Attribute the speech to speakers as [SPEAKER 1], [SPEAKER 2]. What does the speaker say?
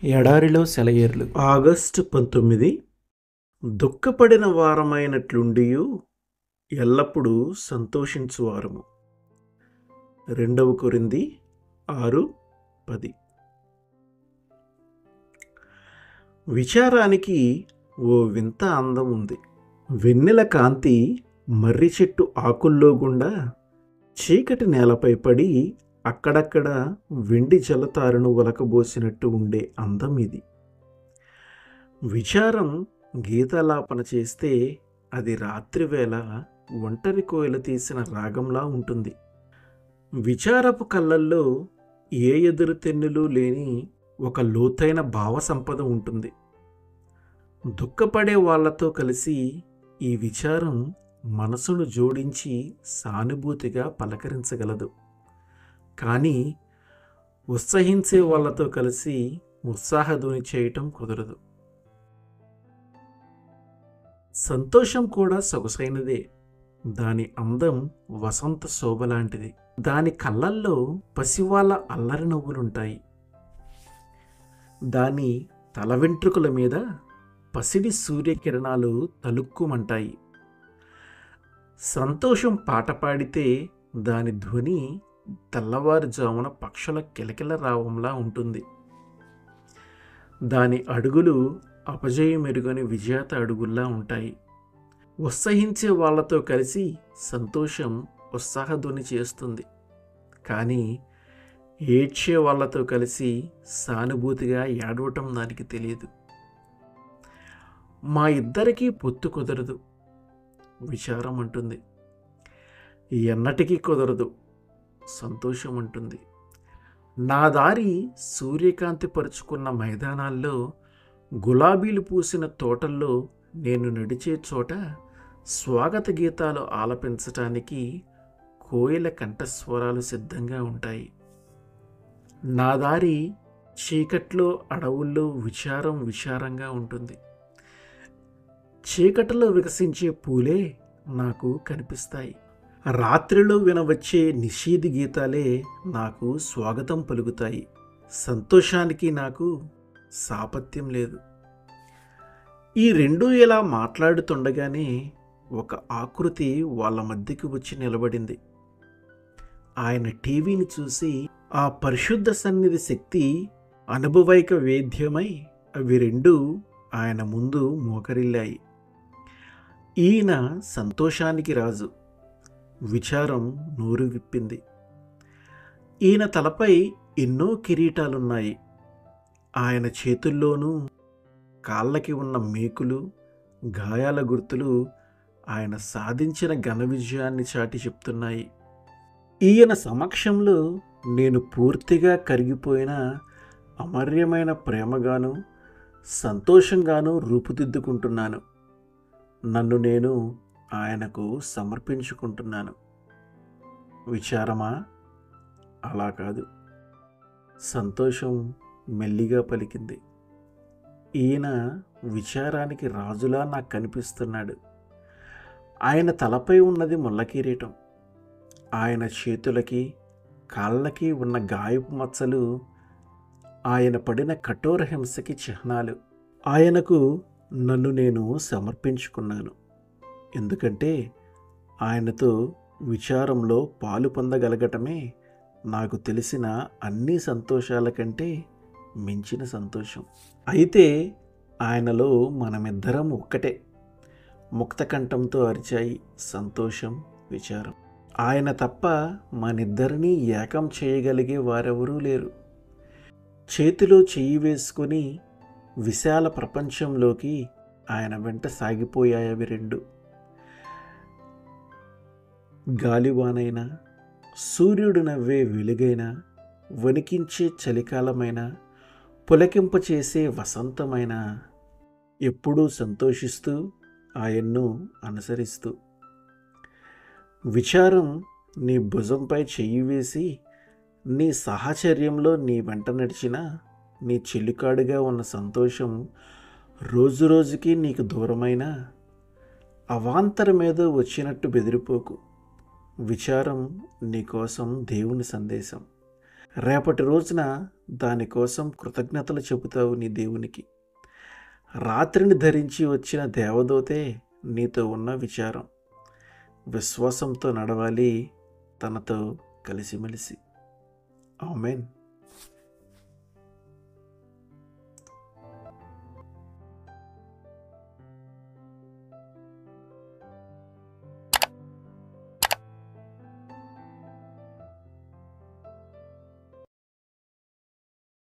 [SPEAKER 1] ఎడారిలో సెలయేర్లు.
[SPEAKER 2] ఆగస్టు 19. దుఃఖపడిన వారమైనట్లుండియు ఎల్లప్పుడూ సంతోషించువారము. 2 కొరింథీ 6:10. విచారానికి ఓ వింత అందం ఉంది. వెన్నెల కాంతి మర్రి చెట్టు ఆకుల్లో గుండా చీకటి నేలపై పడి అక్కడక్కడ వెండి జలతారును ఒలకబోసినట్టు ఉండే అందం ఇది. విచారం గీతాలాపన చేస్తే అది రాత్రివేళ ఒంటరి కోయిల తీసిన రాగంలా ఉంటుంది. విచారపు కళ్ళల్లో ఏ ఎదురు తెన్నులు లేని ఒక లోతైన భావ సంపద ఉంటుంది. దుఃఖపడే వాళ్లతో కలిసి ఈ విచారం మనసును జోడించి సానుభూతిగా పలకరించగలదు. కానీ ఉత్సహించే వాళ్లతో కలిసి ఉత్సాహధ్వని చేయటం కుదరదు. సంతోషం కూడా సొగసైనదే. దాని అందం వసంత శోభ లాంటిది. దాని కళ్ళల్లో పసివాళ్ళ అల్లరి నవ్వులుంటాయి. దాని తల వెంట్రుకల మీద పసిడి సూర్యకిరణాలు తలుక్కుమంటాయి. సంతోషం పాట పాడితే దాని ధ్వని తెల్లవారుజామున పక్షుల కిలకిల రావంలా ఉంటుంది. దాని అడుగులు అపజయమెరుగని విజేత అడుగుల్లా ఉంటాయి. ఉత్సహించే వాళ్లతో కలిసి సంతోషం ఉత్సాహధ్వని చేస్తుంది. కానీ ఏడ్చే వాళ్లతో కలిసి సానుభూతిగా ఏడవటం దానికి తెలియదు. మా ఇద్దరికీ పొత్తు కుదరదు విచారం అంటుంది. ఎన్నటికీ కుదరదు సంతోషం అంటుంది. నా దారి సూర్యకాంతి పరుచుకున్న మైదానాల్లో, గులాబీలు పూసిన తోటల్లో నేను నడిచే చోట స్వాగత గీతాలు ఆలపించటానికి కోయిల కంఠస్వరాలు సిద్ధంగా ఉంటాయి. నా దారి చీకట్లో అడవుల్లో విచారంగా ఉంటుంది. చీకటిలో వికసించే పూలే నాకు కనిపిస్తాయి. రాత్రిలో వినవచ్చే నిషీధి గీతాలే నాకు స్వాగతం పలుకుతాయి. సంతోషానికి నాకు సాపత్యం లేదు. ఈ రెండూ ఇలా మాట్లాడుతుండగానే ఒక ఆకృతి వాళ్ళ మధ్యకి వచ్చి నిలబడింది. ఆయన టీవీని చూసి ఆ పరిశుద్ధ సన్నిధి శక్తి అనుభవైక వేద్యమై అవి రెండూ ఆయన ముందు మోకరిల్లాయి. ఈయన సంతోషానికి రాజు. విచారం నోరు విప్పింది. ఈయన తలపై ఎన్నో కిరీటాలున్నాయి. ఆయన చేతుల్లోనూ కాళ్ళకి ఉన్న మేకులు, గాయాల గుర్తులు ఆయన సాధించిన ఘన విజయాన్ని చాటి చెప్తున్నాయి. ఈయన సమక్షంలో నేను పూర్తిగా కరిగిపోయిన అమర్యమైన ప్రేమగాను సంతోషంగాను రూపుదిద్దుకుంటున్నాను. నన్ను నేను ఆయనకు సమర్పించుకుంటున్నాను. విచారమా? అలా కాదు. సంతోషం మెల్లిగా పలికింది. ఈయన విచారానికి రాజులా నాకు కనిపిస్తున్నాడు. ఆయన తలపై ఉన్నది ముళ్ళ కిరీటం. ఆయన చేతులకి కాళ్ళకి ఉన్న గాయపు మచ్చలు ఆయన పడిన కఠోర హింసకి చిహ్నాలు. ఆయనకు నన్ను నేను సమర్పించుకున్నాను. ఎందుకంటే ఆయనతో విచారంలో పాలు పొందగలగటమే నాకు తెలిసిన అన్ని సంతోషాల కంటే మించిన సంతోషం. అయితే ఆయనలో మనమిద్దరం ఒక్కటే. ముక్తకంఠంతో అరిచాయి సంతోషం, విచారం. ఆయన తప్ప మనిద్దరినీ ఏకం చేయగలిగే వారెవరూ లేరు. చేతిలో చెయ్యి వేసుకొని విశాల ప్రపంచంలోకి ఆయన వెంట సాగిపోయాయవి రెండు. గాలివానైనా, సూర్యుడు నవ్వే వెలుగైనా, వణికించే చలికాలమైనా, పులకింపచేసే వసంతమైనా ఎప్పుడూ సంతోషిస్తూ ఆయన్ను అనుసరిస్తూ. విచారం నీ భుజంపై చెయ్యి వేసి నీ సాహచర్యంలో నీ వెంట నడిచిన నీ చెల్లికాడుగా ఉన్న సంతోషం రోజురోజుకి నీకు దూరమైన అవాంతరమేదో వచ్చినట్టు బెదిరిపోకు. విచారం నీకోసం దేవుని సందేశం. రేపటి రోజున దానికోసం కృతజ్ఞతలు చెబుతావు నీ దేవునికి. రాత్రిని ధరించి వచ్చిన దేవదూతే నీతో ఉన్న విచారం. విశ్వాసంతో నడవాలి తనతో కలిసిమెలిసి. ఆమేన్.